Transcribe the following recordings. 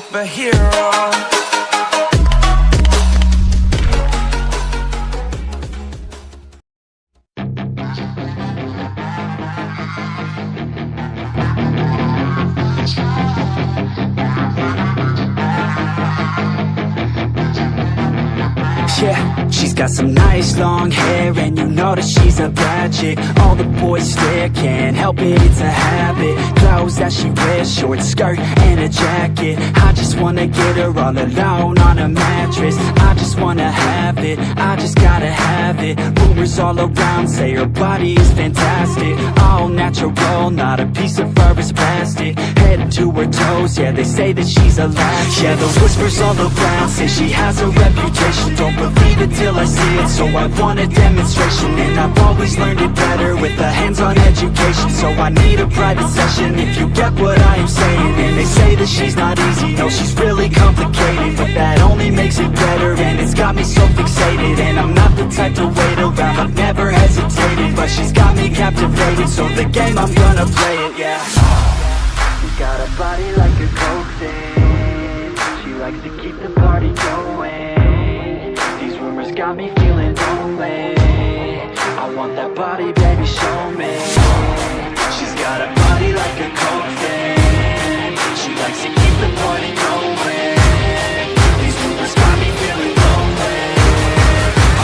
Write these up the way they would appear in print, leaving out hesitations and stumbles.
superhero. Yeah, she's got some nice long hair, and you know that she's a bad chick. All the boys stare, can't help it, it's a habit. Clothes that she wears, short skirt and a jacket. I just wanna get her all alone on a mattress. I just wanna have it, I just gotta have it. Rumors all around say her body is fantastic. All natural, not a piece of fur is plastic. Head to her toes, yeah, they say that she's a latch. Yeah, the whispers all around say she has a reputation. Don't believe it till I see it, so I want a demonstration. And I've always learned it better with a hands-on education. So I need a private session if you get what I am saying. And they say that she's not easy, no, she's really complicated. But that only makes it better, and it's got me so fixated. And I'm not the type to wait around, I've never hesitated. But she's got me captivated, so the game, I'm gonna play it, yeah. She got a body like a coke thing. She likes to keep the party going. These rumors got me feeling lonely. I want that body, baby, show me. She's got a body like a coke thing. She likes to keep the party going. These rumors got me feeling lonely.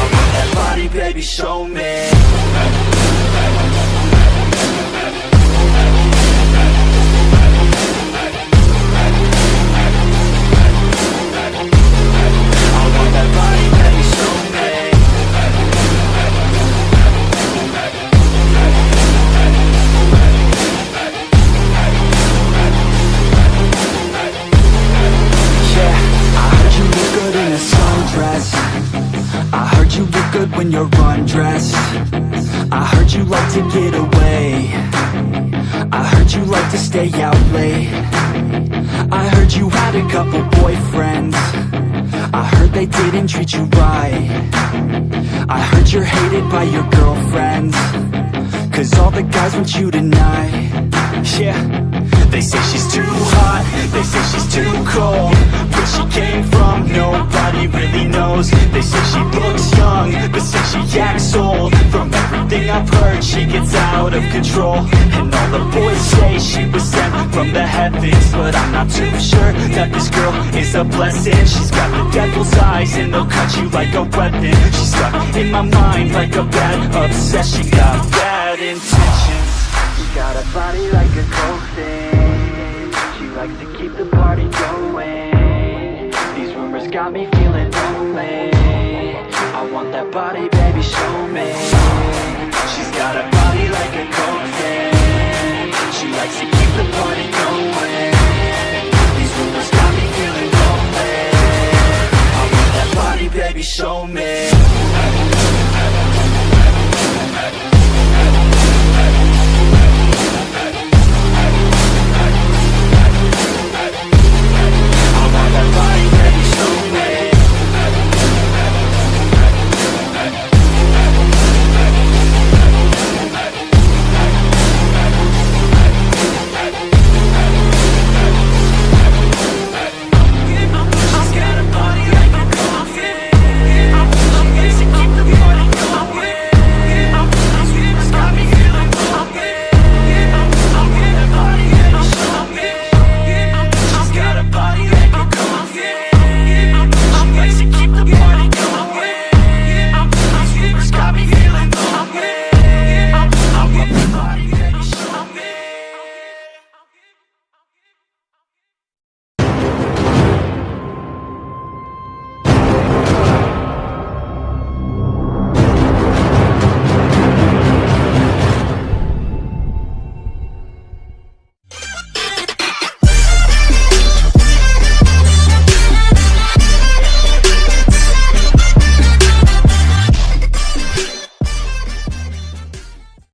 I want that body, baby, show me. When you're undressed, I heard you like to get away. I heard you like to stay out late. I heard you had a couple boyfriends. I heard they didn't treat you right. I heard you're hated by your girlfriends, 'cause all the guys want you tonight. Yeah, they say she's too hot, they say she's too cold. Where she came from, nobody really knows. They say she looks young, but say she acts old. From everything I've heard, she gets out of control. And all the boys say she was sent from the heavens, but I'm not too sure that this girl is a blessing. She's got the devil's eyes, and they'll cut you like a weapon. She's stuck in my mind like a bad obsession. Got bad intentions. She got a body like a coke thing. She likes to keep the party going. These rumors got me feeling lonely. I want that body, baby, show me.